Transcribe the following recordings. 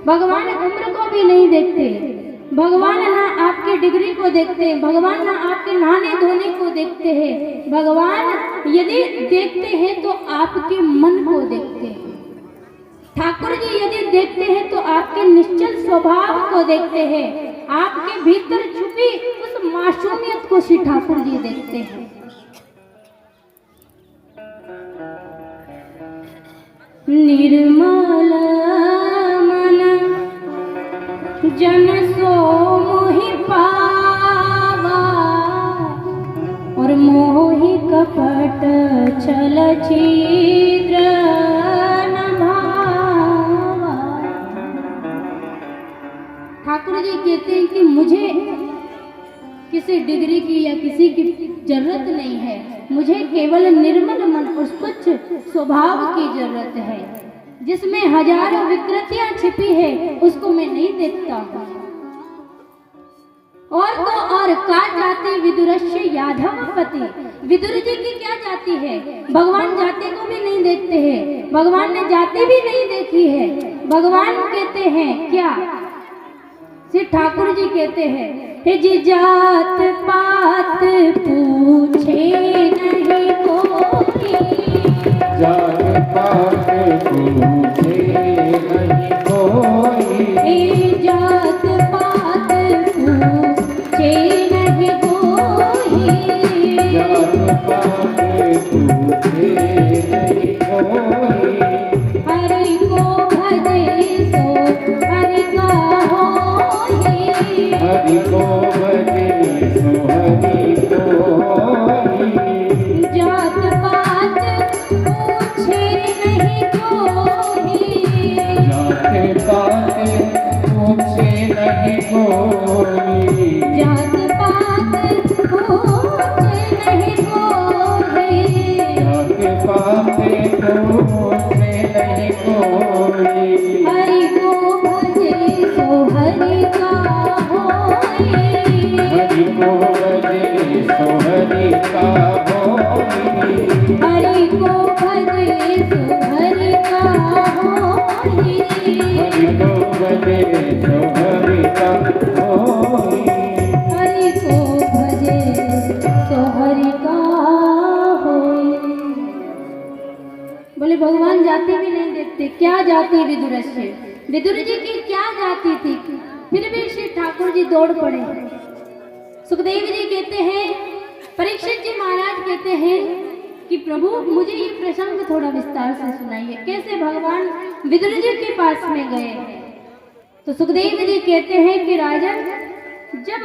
भगवान उम्र को भी नहीं देखते, भगवान ना आपकी डिग्री को देखते हैं, भगवान ना आपके नहाने धोने को देखते हैं। भगवान यदि देखते हैं तो आपके मन को देखते हैं। ठाकुर जी यदि देखते हैं तो आपके निश्चल स्वभाव को देखते हैं, आपके भीतर छुपी उस मासूमियत को श्री ठाकुर जी देखते हैं। निर्मल मन जन सो मोहि पावा और मोहि कपट छल छिद्र न भावा। ठाकुर जी कहते हैं कि मुझे किसी डिग्री की या किसी की जरूरत नहीं है, मुझे केवल निर्मल मन और स्वच्छ स्वभाव की जरूरत है। जिसमें हजारों विकृतियां छिपी है उसको मैं नहीं देखता हूँ। और तो और का जाति विदुरस्य यादव पति, विदुर जी की क्या जाति है? भगवान जाति को भी नहीं देखते हैं, भगवान ने जाति भी नहीं देखी है। भगवान कहते हैं क्या? श्री ठाकुर जी कहते हैं जी जात पात पूछे नहीं कोई, जात पात पूछे नहीं कोई, जात पात पूछे नहीं कोई, जात पात पूछे नहीं कोई। हरि को भजे सो हरि का होई, हरि को भजे सो हरि को होई। जात पात पूछे नहीं कोई, जात पात पूछे नहीं कोई, जात पात पूछे नहीं कोई, जात पात पूछे नहीं कोई। हरि को भजे सो हरि का होई, हरि को भजे सो हरि का होई। हरि को भजे सो हरि का होई, हरि को भजे सो हरि का होई। हरि को भजे सो हरि का होई। बोले भगवान जाति भी नहीं देखते, क्या जाति विदुरस्य, विदुर जी की क्या जाति थी? फिर भी श्री ठाकुर जी दौड़ पड़े। सुखदेव जी कहते हैं, परीक्षित जी महाराज कहते हैं कि प्रभु मुझे ये प्रसंग थोड़ा विस्तार से सुनाइए, कैसे भगवान विदुर जी के पास में गए। तो सुखदेव जी कहते हैं कि राजन, जब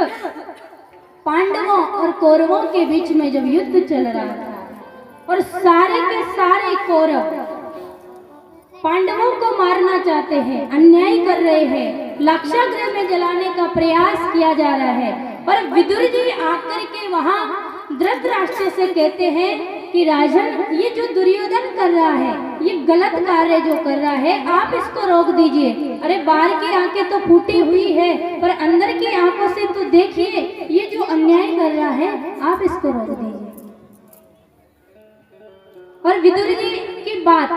पांडवों और कौरवों के बीच में जब युद्ध चल रहा था और सारे के सारे कौरव पांडवों को मारना चाहते हैं, अन्याय कर रहे हैं, लाक्षागृह में जलाने का प्रयास किया जा रहा है, और विदुर जी आकर के वहां धृतराष्ट्र से कहते हैं कि राजन, ये जो दुर्योधन कर रहा है ये गलत कार्य जो कर रहा है, आप इसको रोक दीजिए। अरे बाहर की आंखें तो फूटी हुई है पर अंदर की आंखों से तो देखिए, ये जो अन्याय कर रहा है आप इसको रोक दीजिए। और विदुर जी की बात,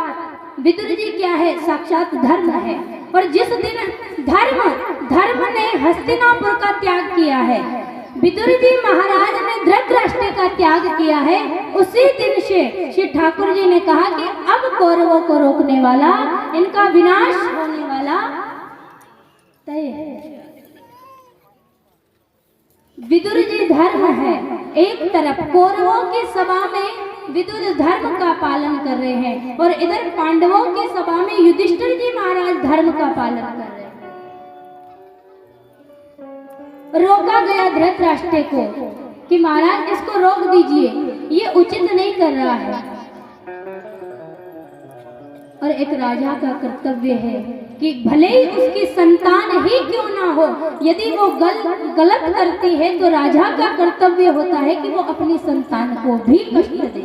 विदुर जी क्या है? साक्षात धर्म है। और जिस दिन धर्म ने हस्तिनापुर का त्याग किया है, विदुर जी महाराज ने धृतराष्ट्र का त्याग किया है, उसी दिन से श्री ठाकुर जी ने कहा कि अब कौरवों को रोकने वाला, इनका विनाश होने वाला तय है। विदुर जी धर्म है। एक तरफ कौरवों की सभा में विदुर धर्म का पालन कर रहे हैं और इधर पांडवों की सभा में युधिष्ठिर जी महाराज धर्म का पालन कर रहे हैं। रोका गया धृतराष्ट्र को कि महाराज इसको रोक दीजिए, ये उचित नहीं कर रहा है। और एक राजा का कर्तव्य है कि भले ही उसकी संतान ही क्यों ना हो, यदि वो गलत करती है तो राजा का कर्तव्य होता है कि वो अपनी संतान को भी कष्ट दे,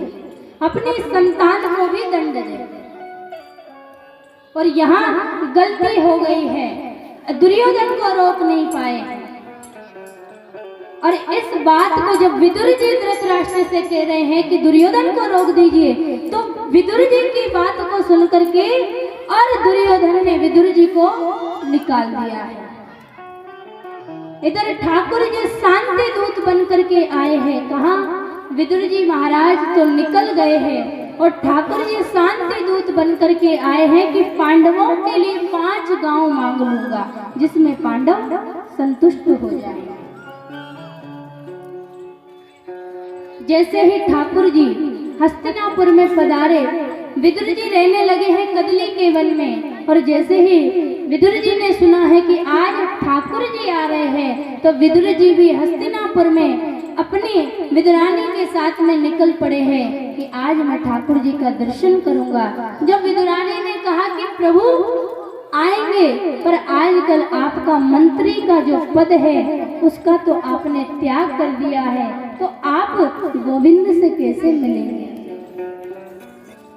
अपनी संतान को भी दंड दे। और यहाँ गलती हो गई है, दुर्योधन को रोक नहीं पाए। और इस बात को जब विदुर जी धृतराष्ट्र से कह रहे हैं कि दुर्योधन को रोक दीजिए, तो विदुर जी की बात को सुन करके और दुर्योधन ने विदुर जी को निकाल दिया है। इधर ठाकुर जी शांति दूत बन करके आए हैं। कहाँ? विदुर जी महाराज तो निकल गए हैं और ठाकुर जी शांति दूत बन करके आए हैं कि पांडवों के लिए 5 गांव मांग लूंगा जिसमें पांडव संतुष्ट हो जाएंगे। जैसे ही ठाकुर जी हस्तिनापुर में पधारे, विदुर जी रहने लगे हैं कदली के वन में। और जैसे ही विदुर जी ने सुना है कि आज ठाकुर जी आ रहे हैं, तो विदुर जी भी हस्तिनापुर में अपनी विदुरानी के साथ में निकल पड़े हैं कि आज मैं ठाकुर जी का दर्शन करूंगा। जब विदुरानी ने कहा कि प्रभु आएंगे, पर आजकल आपका मंत्री का जो पद है उसका तो आपने त्याग कर दिया है, तो आप गोविंद से कैसे मिलेंगे?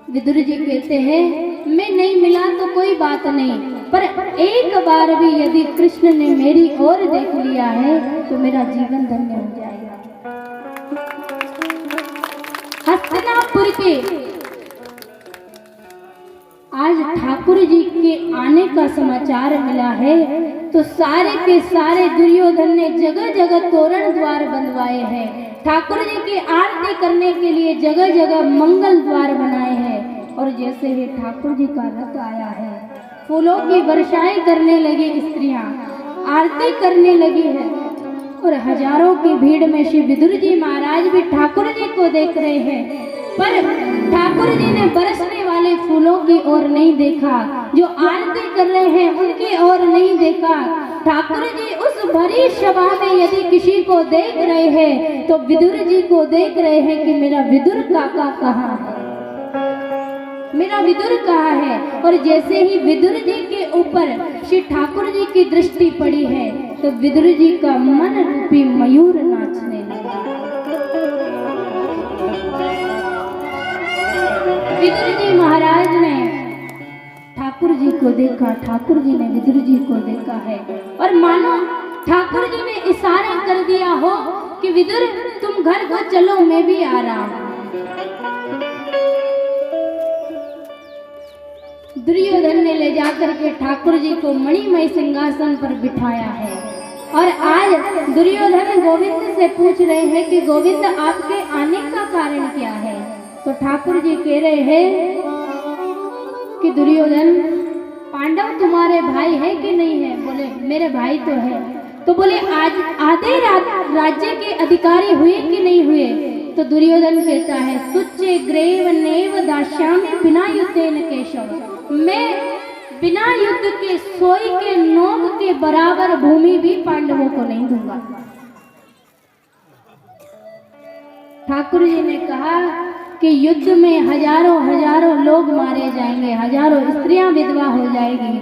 विदुर जी कहते हैं मैं नहीं मिला तो कोई बात नहीं, पर एक बार भी यदि कृष्ण ने मेरी ओर देख लिया है तो मेरा जीवन धन्य हो जाएगा। हस्तिनापुर के आज ठाकुर जी के आने का समाचार मिला है, तो सारे के सारे दुर्योधन ने जगह जगह तोरण द्वार बनवाए हैं। ठाकुर जी की आरती करने के लिए जगह जगह मंगल द्वार बनाए हैं। और जैसे ही ठाकुर जी का रथ आया है, फूलों की वर्षाएं करने लगी स्त्रियां, आरती करने लगी है। और हजारों की भीड़ में श्री विदुर जी महाराज भी ठाकुर जी को देख रहे हैं, पर ठाकुर जी ने बरसने वाले फूलों की ओर नहीं देखा, जो आरती कर रहे हैं उनकी ओर नहीं देखा। ठाकुर जी उस भरी सभा में यदि किसी को देख रहे हैं तो विदुर जी को देख रहे हैं कि मेरा विदुर काका कहाँ है, मेरा विदुर कहाँ है। और जैसे ही विदुर जी के ऊपर श्री ठाकुर जी की दृष्टि पड़ी है, तो विदुर जी का मन रूपी मयूर नाचने लगा। विदुर जी महाराज ने ठाकुर जी को देखा, ठाकुर जी ने विदुर जी को देखा है, और मानो ठाकुर जी ने इशारा कर दिया हो कि विदुर तुम घर को चलो, मैं भी आ रहा हूं। दुर्योधन ने ले जाकर के ठाकुर जी को मणिमय सिंहासन पर बिठाया है। और आज दुर्योधन गोविंद से पूछ रहे हैं कि गोविंद आपके आने का कारण क्या है? तो ठाकुर जी कह रहे हैं कि दुर्योधन पांडव तुम्हारे भाई है कि नहीं है? बोले मेरे भाई तो है। तो बोले आज आधे राज्य के अधिकारी हुए कि नहीं हुए? तो दुर्योधन कहता है सुच्चे ग्रेव नेव दास्यामि बिना युद्धेन केशव, मैं बिना युद्ध के सोई के नोक के बराबर भूमि भी पांडवों को नहीं दूंगा। ठाकुर जी ने कहा कि युद्ध में हजारों हजारों लोग मारे जाएंगे, हजारों स्त्रियां विधवा हो जाएगी।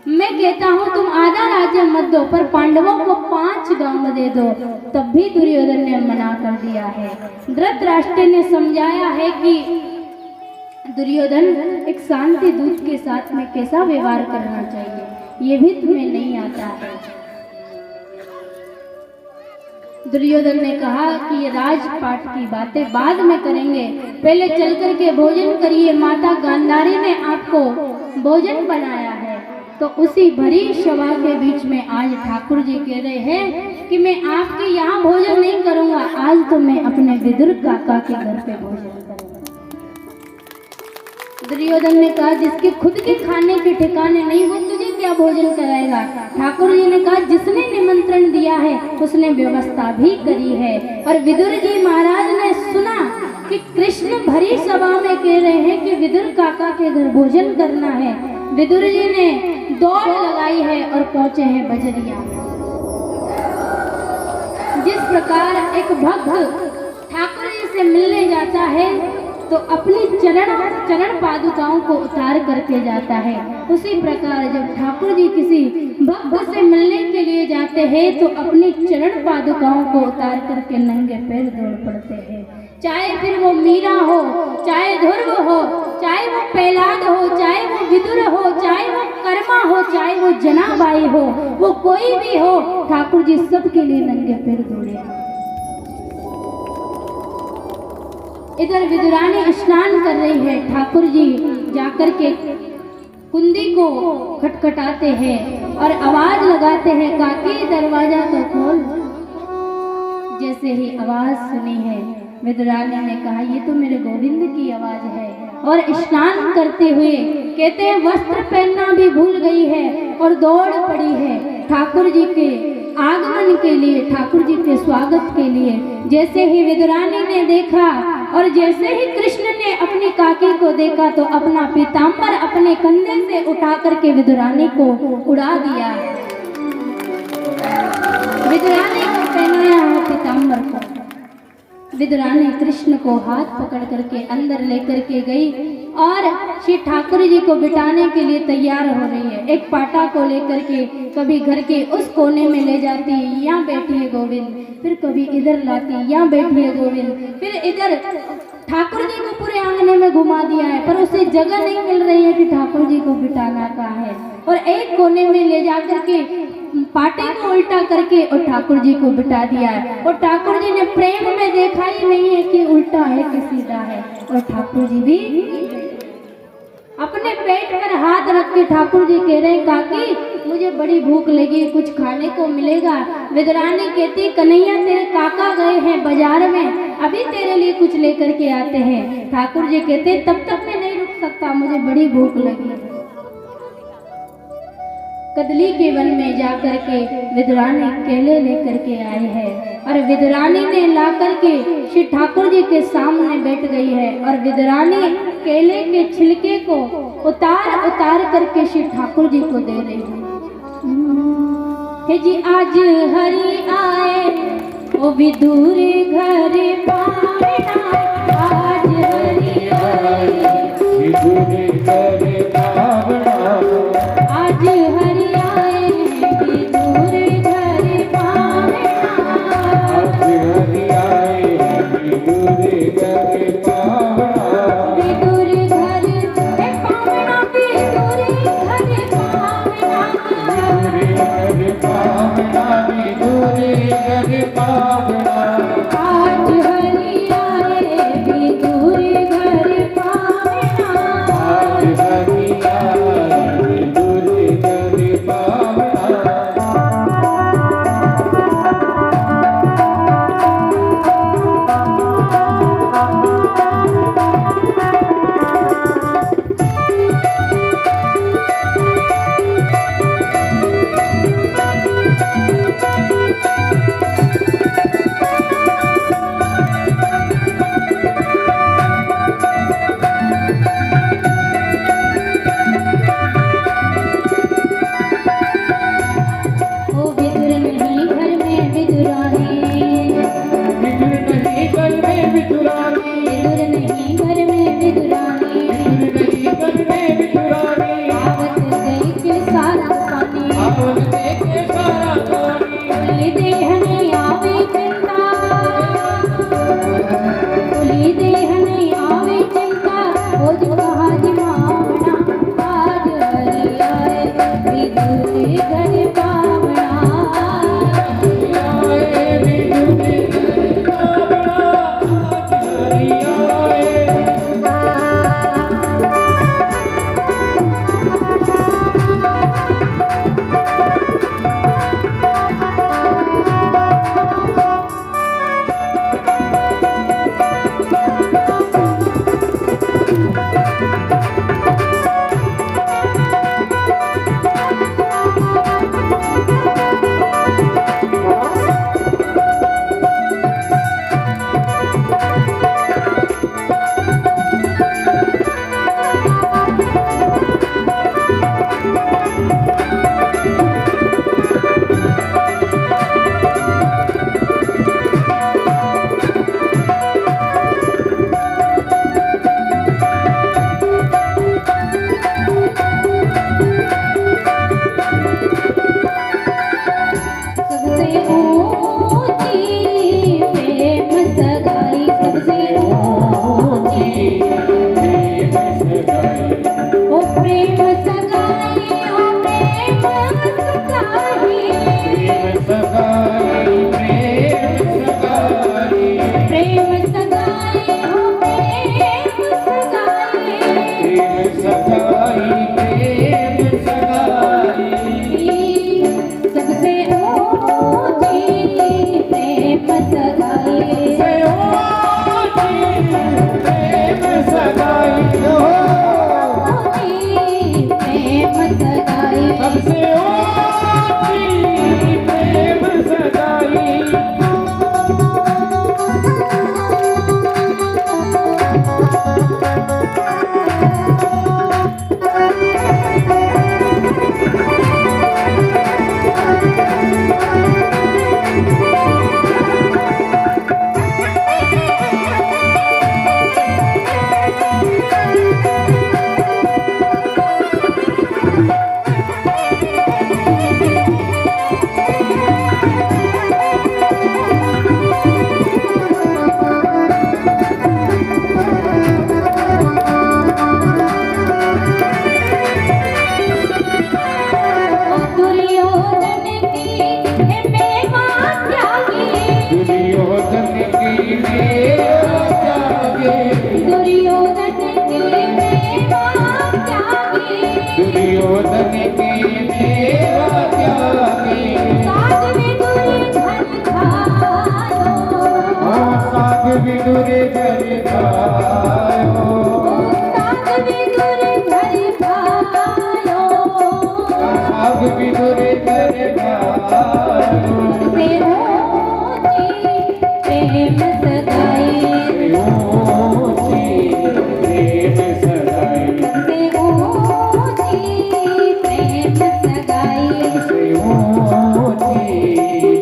मैं कहता हूं तुम आधा राज्य मत दो, पर पांडवों को 5 गांव दे दो। तब भी दुर्योधन ने मना कर दिया है। धृतराष्ट्र ने समझाया है कि दुर्योधन एक शांति दूत के साथ में कैसा व्यवहार करना चाहिए, ये भी तुम्हें नहीं आता है। दुर्योधन ने कहा कि ये राजपाट की बातें बाद में करेंगे, पहले चल कर के भोजन करिए, माता गांधारी ने आपको भोजन बनाया है। तो उसी भरी सभा के बीच में आज ठाकुर जी कह रहे हैं कि मैं आपके यहाँ भोजन नहीं करूंगा, आज तो मैं अपने विदुर काका के घर पे भोजन करूंगा। दुर्योधन ने कहा जिसके खुद के खाने के ठिकाने नहीं हो तुझे क्या भोजन कराएगा? ठाकुर जी ने कहा जिसने निमंत्रण दिया है उसने व्यवस्था भी करी है। और विदुर जी महाराज ने सुना कि कृष्ण भरी सभा में कह रहे हैं कि विदुर काका के घर भोजन करना है। विदुर जी ने दौड़ लगाई है और पहुंचे हैं बजरिया। जिस प्रकार एक भक्त ठाकुर जी से मिलने जाता है तो अपनी चरण पादुकाओं को उतार करके जाता है, उसी प्रकार जब ठाकुर जी किसी भक्त से मिलने के लिए जाते हैं तो अपनी चरण पादुकाओं को उतार करके नंगे पैर दौड़ पड़ते हैं। चाहे फिर वो मीरा हो, चाहे ध्रुव हो, चाहे वो प्रहलाद हो, चाहे वो विदुर हो, चाहे वो कर्मा हो, चाहे वो जनाबाई हो, वो कोई भी हो, ठाकुर जी सबके लिए नंगे पैर दौड़े। इधर विदुरानी स्नान कर रही है, ठाकुर जी जाकर के कुंदी को खटखटाते हैं और आवाज लगाते हैं, काकी दरवाजा तो खोल। जैसे ही आवाज सुनी है, विदुरानी ने कहा ये तो मेरे गोविंद की आवाज है। और स्नान करते हुए कहते हैं वस्त्र पहनना भी भूल गई है और दौड़ पड़ी है ठाकुर जी के आगमन के लिए, ठाकुर जी के स्वागत के लिए। जैसे ही विदुरानी ने देखा और जैसे ही कृष्ण ने अपनी काकी को देखा तो अपना पीताम्बर अपने कंधे से उठा करके विदुरानी को उड़ा दिया। विदुरानी को पहनाया है पीताम्बर को। विदुरानी कृष्ण को हाथ पकड़ करके अंदर लेकर के गई और श्री ठाकुर जी को बिठाने के लिए तैयार हो रही है। एक पाटा को लेकर के कभी घर के उस कोने में ले जाती है, यहाँ बैठिए गोविंद, फिर कभी इधर लाती है, यहाँ बैठिए गोविंद, फिर इधर। ठाकुर जी को पूरे आंगने में घुमा दिया है पर उसे जगह नहीं मिल रही है कि ठाकुर जी को बिठाना कहाँ है। और एक कोने में ले जा करके पाटे को उल्टा करके और ठाकुर जी को बिठा दिया है। और ठाकुर जी ने प्रेम में देखा ही नहीं है कि उल्टा है कि सीधा है। और ठाकुर जी भी अपने पेट पर हाथ रख के ठाकुर जी कह रहे हैं काकी मुझे बड़ी भूख लगी, कुछ खाने को मिलेगा। विदुरानी कहती कन्हैया तेरे काका गए हैं बाजार में, अभी तेरे लिए कुछ लेकर के आते हैं। ठाकुर जी कहते तब तक मैं नहीं रुक सकता, मुझे बड़ी भूख लगी। कदली के वन में जाकर के विदुरानी केले लेकर के आई है और विदुरानी ने ला करके श्री ठाकुर जी के सामने बैठ गई है। और विदुरानी केले के छिलके को उतार उतार करके श्री ठाकुर जी को दे रही है। जी आज हरि आए ओ विदुर घर पावना, आज हरि आए विदुर घर पावना, आज हरि आए विदुर घर पावना, आज हरि आए विदुर घर पावना, विदुर घर पावना, विदुर घर पावना, विदुर घर पावना, विदुर घर पावना, आज हरि आए विदुर घर पावना, आज हरि आए विदुर घर पावना। ओ विदुर नहीं घर में विदुरानी, विदुर नहीं घर में विदुरानी, विदुर नहीं घर में विदुरानी, विदुर नहीं घर में विदुरानी, आवत गई के सारा पानी, आवत देखे सारा पानी, बोली देहने आवे चिंता, बोली देहने आवे चिंता, हो जो कहा जमावना, आज हरि आए विदुर घर पावना, आए विदुर घर पावना, आज हरि आए। दुर्योधन की है मेवा त्यागी दुर्योधन की मेवा त्यागी दुर्योधन की मेवा त्यागी दुर्योधन की मेवा त्यागी साध्वी दुर्योधन खायो साग विदुर घर खायो साध्वी दुर्योधन खायो साग विदुर घर खायो से ऊंची प्रेम सगाई ऊंची प्रेम सगाई से ऊंची प्रेम सगाई से ऊंची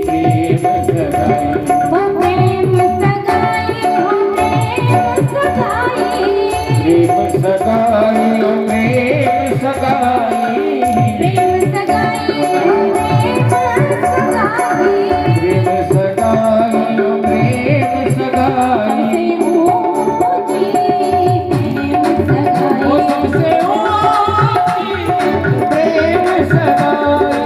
प्रेम सगाई वो प्रेम सगाई हो प्रेम सगाई प्रेम सगाई ओ प्रेम सगाई प्रेम सगाई हो प्रेम सगाई प्रेम सगाई ओ प्रेम सगाई सबसे ऊंची प्रेम सगाई ओ सबसे ऊंची प्रेम सगाई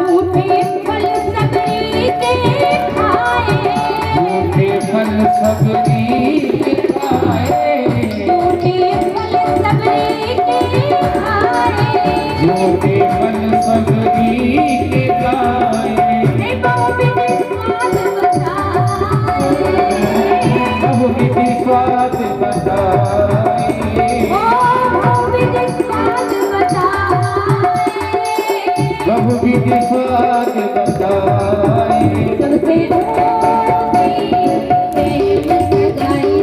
झूठे फल सबरी के खाए झूठे फल सबरी के खाए झूठे फल सबरी के खाए झूठे फल सबरी के खाए हे बहुविध स्वाद बताए बहुविधि स्वाद बताए ओ बहुविध स्वाद बताए बहुविधि स्वाद बताए सबसे ऊंची प्रेम सगाई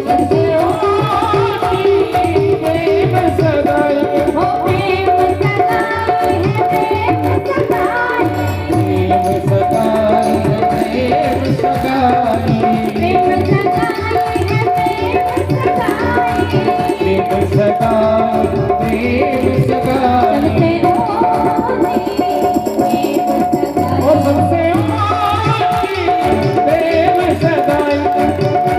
प्रेम सगाई हो प्रेम सगाई है प्रेम सगाई प्रेम सगाई प्रेम सगाई प्रेम सगाई है प्रेम सगाई प्रेम सगाई प्रेम सगाई सबसे ऊंची प्रेम ओ सबसे ऊंची प्रेम सगाई सगाई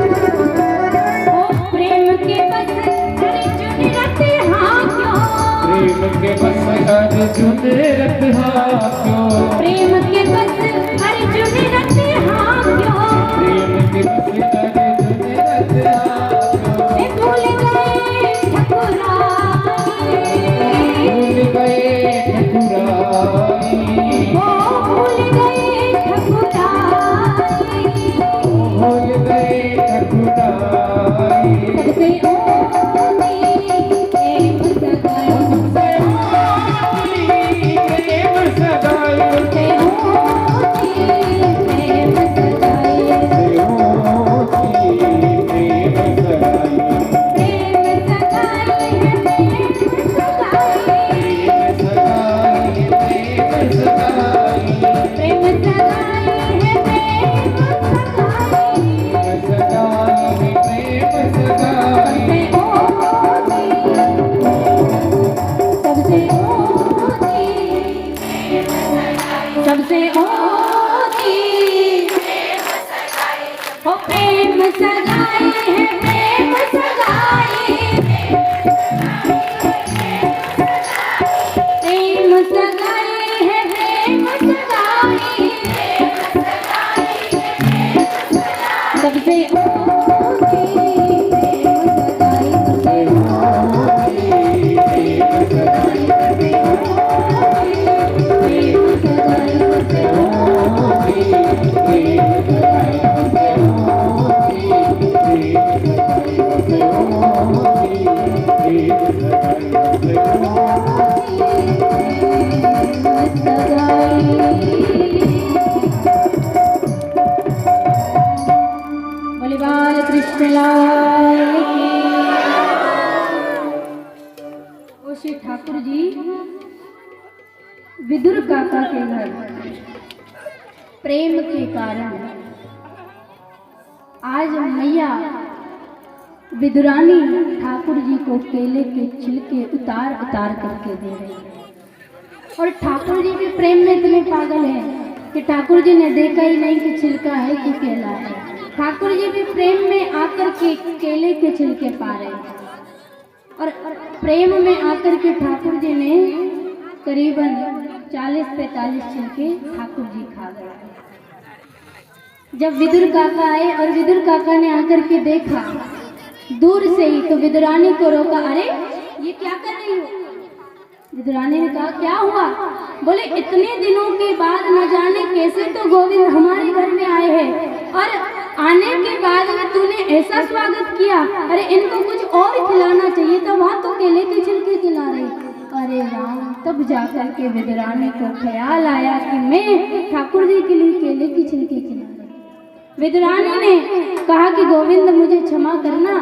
ओ प्रेम के बस अर्जुन रते हाँ क्यों प्रेम के बस अर्जुन रथ हाक्यो प्रेम के बस अर्जुन रते हाँ क्यों प्रेम के बस अर्जुन रथ हाक्यो वे भूल गए ठकुराई भूल गए ठकुराई वो भूल गए ठकुराई भूल गए ठकुराई सबसे ऊंची प्रेम सगाई सबसे ऊंची प्रेम सगाई सबसे ऊंची प्रेम सगाई सबसे ऊंची प्रेम सगाई प्रेम सगाई है प्रेम सगाई प्रेम सगाई प्रेम सगाई है प्रेम सगाई सबसे ऊंची सबसे ऊंची ओ प्रेम सगाई है प्रेम सगाई प्रेम सगाई है प्रेम सगाई से होगी, प्रेम सगाई से होगी, प्रेम सगाई से होगी, प्रेम सगाई से होगी, प्रेम सगाई से होगी, प्रेम बोले बाल कृष्ण लाल की। ओ श्री ठाकुर जी विदुर काका के घर प्रेम के कारण आज मैया विदुरानी ठाकुर जी को केले के छिलके उतार उतार करके दे रही है। और ठाकुर जी भी प्रेम में इतने पागल हैं कि ठाकुर जी ने देखा ही नहीं कि छिलका है कि केला है। ठाकुर जी भी प्रेम में आकर के केले के छिलके पा रहे हैं और प्रेम में आकर के ठाकुर जी ने करीबन 40-45 छिलके ठाकुर जी खा गए। जब विदुर काका आए और विदुर काका ने आकर के देखा दूर से ही तो विदुरानी को रोका, अरे ये क्या कर रही हो? विदुरानी ने कहा क्या हुआ? बोले इतने दिनों के बाद न जाने कैसे तो गोविंद हमारे घर में आए हैं और आने के बाद में तूने ऐसा स्वागत किया, अरे इनको कुछ और खिलाना चाहिए था, वहां तो केले के छिलके खिला रही। अरे राम, तब जाकर के विदुरानी को ख्याल आया कि मैं ठाकुर जी के लिए केले के छिलके खिला रही। विदुरानी ने कहा कि गोविंद मुझे क्षमा करना,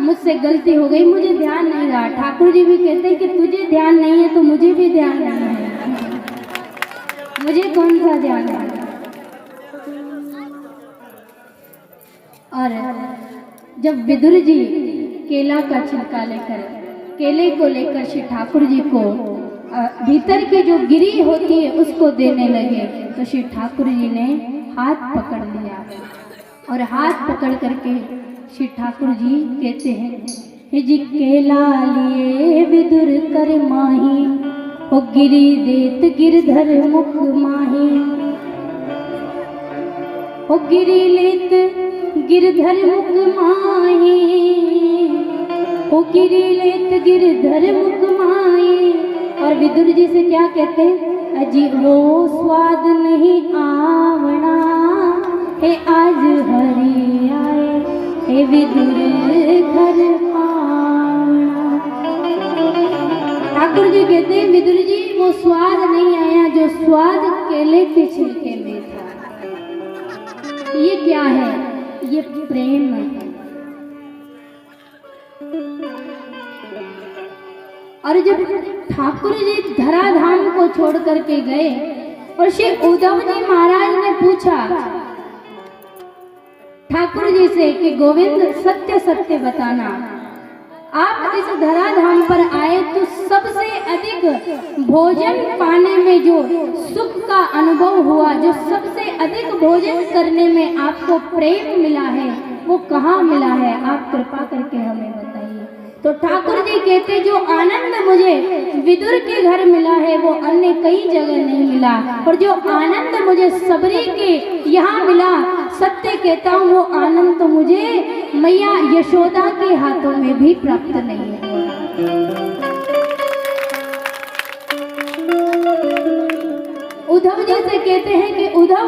मुझसे गलती हो गई, मुझे ध्यान नहीं रहा। ठाकुर जी भी कहते हैं कि तुझे ध्यान नहीं है तो मुझे भी ध्यान नहीं है, मुझे कौन सा ध्यान है। और जब विदुर जी केला का छिलका लेकर केले को लेकर श्री ठाकुर जी को भीतर की जो गिरी होती है उसको देने लगे तो श्री ठाकुर जी ने हाथ पकड़ लिया और हाथ पकड़ करके श्री ठाकुर जी कहते हैं, हे जी केला लिए विदुर कर माही, ओ गिरी देत गिरधर मुख माही, ओ गिरी लेत गिरधर मुख माही, ओ गिरी लेत गिरधर मुख माही। और विदुर जी से क्या कहते हैं, अजी वो स्वाद नहीं आवना, हे आज हरि आए, हे विदुर घर पावना। ठाकुर जी कहते हैं विदुर जी वो स्वाद नहीं आया जो स्वाद केले के छिलके में था। ये क्या है? ये प्रेम है। और जब ठाकुर जी धराधाम को छोड़ करके गए और श्री उद्धव जी महाराज ने पूछा ठाकुर जी से कि गोविंद सत्य सत्य बताना, आप इस धराधाम पर आए तो सबसे अधिक भोजन पाने में जो सुख का अनुभव हुआ, जो सबसे अधिक भोजन करने में आपको प्रेम मिला है वो कहाँ मिला है? आप कृपा करके हमें बताइए। तो ठाकुर जी कहते जो आनंद मुझे विदुर के घर मिला है वो अन्य कई जगह नहीं मिला, और जो आनंद मुझे सबरी के यहाँ मिला, सत्य कहता हूँ वो आनंद तो मुझे मैया यशोदा के हाथों में भी प्राप्त नहीं है। उद्धव जी से कहते हैं कि उद्धव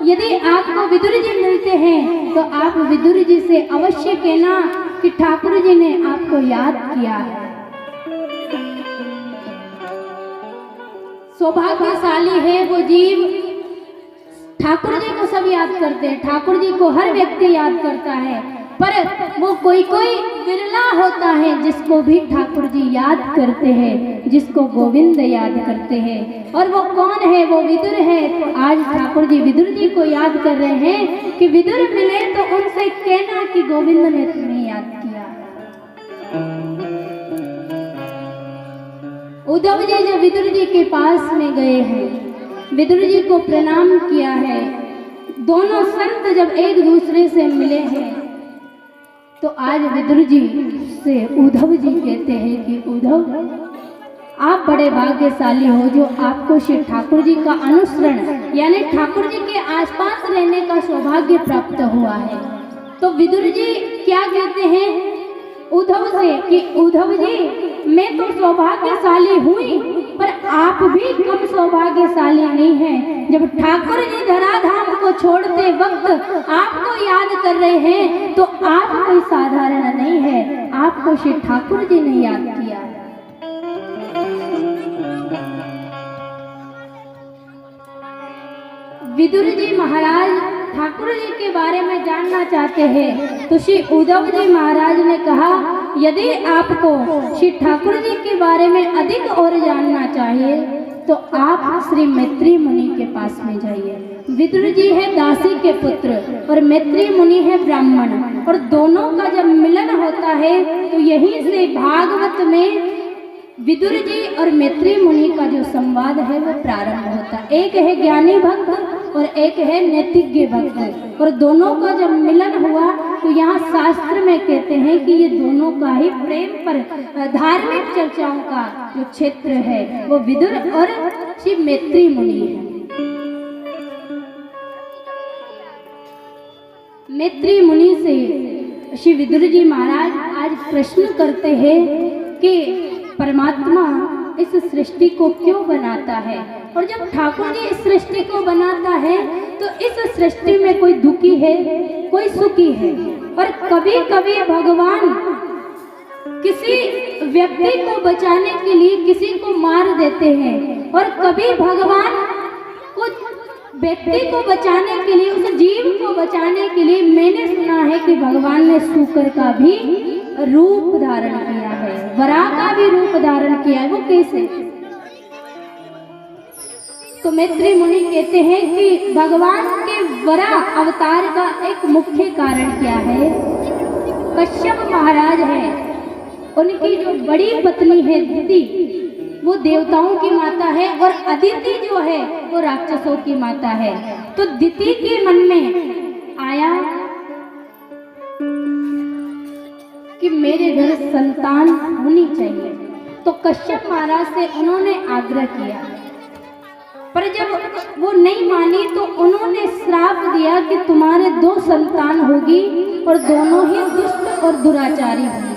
यदि आपको विदुर जी मिलते हैं तो आप विदुर जी से अवश्य कहना कि ठाकुर जी ने आपको याद किया है। सौभाग्यशाली है वो जीव, ठाकुर जी को सब याद करते हैं, ठाकुर जी को हर व्यक्ति याद करता है, पर वो कोई कोई विरला होता है जिसको भी ठाकुर जी याद करते हैं, जिसको गोविंद याद करते हैं। और वो कौन है? वो विदुर है। तो आज ठाकुर जी विदुर जी को याद कर रहे हैं कि विदुर मिले तो उनसे कहना कि गोविंद ने तुम्हें याद किया। उद्धव जी जब विदुर जी के पास में गए हैं, विदुर जी को प्रणाम किया है, दोनों संत जब एक दूसरे से मिले हैं तो आज विदुर जी से उद्धव जी कहते हैं कि उद्धव आप बड़े भाग्यशाली हो जो आपको श्री ठाकुर जी का अनुसरण यानी ठाकुर जी के आसपास रहने का सौभाग्य प्राप्त हुआ है। तो विदुर जी क्या कहते हैं उद्धव से कि उद्धव जी मैं तो सौभाग्यशाली हुई, पर आप भी कम सौभाग्यशाली नहीं हैं। जब ठाकुर जी धराधाम को छोड़ते वक्त आपको याद कर रहे हैं तो आप कोई साधारण नहीं है, आपको श्री ठाकुर जी ने याद किया। विदुर जी महाराज ठाकुर जी के बारे में जानना चाहते हैं तो श्री उद्धव जी महाराज ने कहा यदि आपको श्री ठाकुर जी के बारे में अधिक और जानना चाहिए तो आप श्री मैत्री मुनि के पास में जाइए। विदुर जी है दासी के पुत्र और मैत्री मुनि है ब्राह्मण, और दोनों का जब मिलन होता है तो यहीं से भागवत में विदुर जी और मैत्री मुनि का जो संवाद है वो प्रारंभ होता है। एक है ज्ञानी भक्त और एक है नैतिज्ञ भक्त, और दोनों का जब मिलन हुआ तो यहाँ शास्त्र में कहते हैं कि ये दोनों का ही प्रेम पर धार्मिक चर्चाओं का जो क्षेत्र है वो विदुर और श्री मैत्री मुनि है। मैत्री मुनि से श्री विदुर जी महाराज आज प्रश्न करते हैं कि परमात्मा इस सृष्टि को क्यों बनाता है, और जब ठाकुर जी इस सृष्टि को बनाता है तो इस सृष्टि में कोई दुखी है कोई सुखी है, और कभी कभी भगवान किसी व्यक्ति को बचाने के लिए किसी को मार देते हैं, और कभी भगवान कुछ व्यक्ति को बचाने के लिए उस जीव को बचाने के लिए मैंने सुना है कि भगवान ने शूकर का भी रूप धारण किया है, वराह का भी रूप धारण किया है। वो कैसे? तो मैत्री मुनि कहते हैं कि भगवान के वराह अवतार का एक मुख्य कारण क्या है। कश्यप महाराज है, उनकी जो बड़ी पत्नी है दिति वो देवताओं की माता है, और अदिति जो है वो राक्षसों की माता है। तो दिति के मन में आया कि मेरे घर संतान होनी चाहिए, तो कश्यप महाराज से उन्होंने आग्रह किया, पर जब वो नहीं मानी तो उन्होंने श्राप दिया कि तुम्हारे 2 संतान होगी और दोनों ही दुष्ट और दुराचारी होंगे।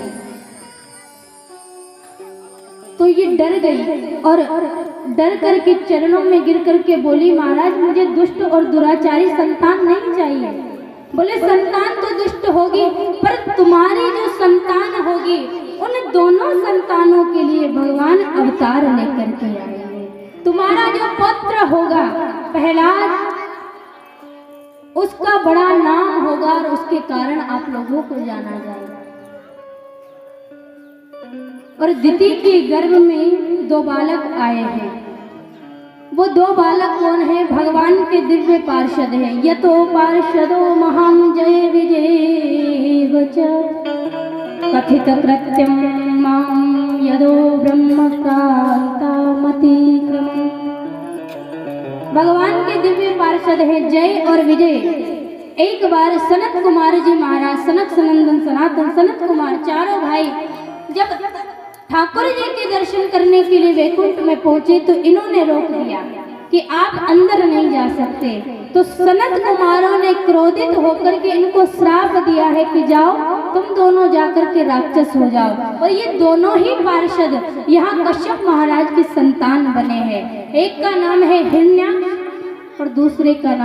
तो ये डर गई और डर करके चरणों में गिर करके बोली महाराज मुझे दुष्ट और दुराचारी संतान नहीं चाहिए। बोले संतान तो दुष्ट होगी, पर तुम्हारी जो संतान होगी उन दोनों संतानों के लिए भगवान अवतार लेकर के आएंगे। तुम्हारा जो पुत्र होगा प्रहलाद, उसका बड़ा नाम होगा और उसके कारण आप लोगों को जाना जाएगा। और दिति के गर्भ में 2 बालक आए हैं। वो 2 बालक कौन है? भगवान के दिव्य पार्षद है। यतो पार्षदो महां जय विजय वच कथित कृत्यम मां यदो ब्रह्म क्रांतामतिक्रम। भगवान के दिव्य पार्षद है जय और विजय। एक बार सनत कुमार जी महाराज, सनक सनंदन सनातन सनत कुमार चारों भाई जब ठाकुर जी के दर्शन करने के लिए वैकुंठ में पहुंचे तो इन्होंने रोक दिया कि आप अंदर नहीं जा सकते। तो सनत कुमारों ने क्रोधित होकर के इनको श्राप दिया है कि जाओ तुम दोनों जाकर के राक्षस हो जाओ। और ये दोनों ही पार्षद यहाँ कश्यप महाराज की संतान बने हैं। एक का नाम है हिरण्याक्ष और दूसरे का नाम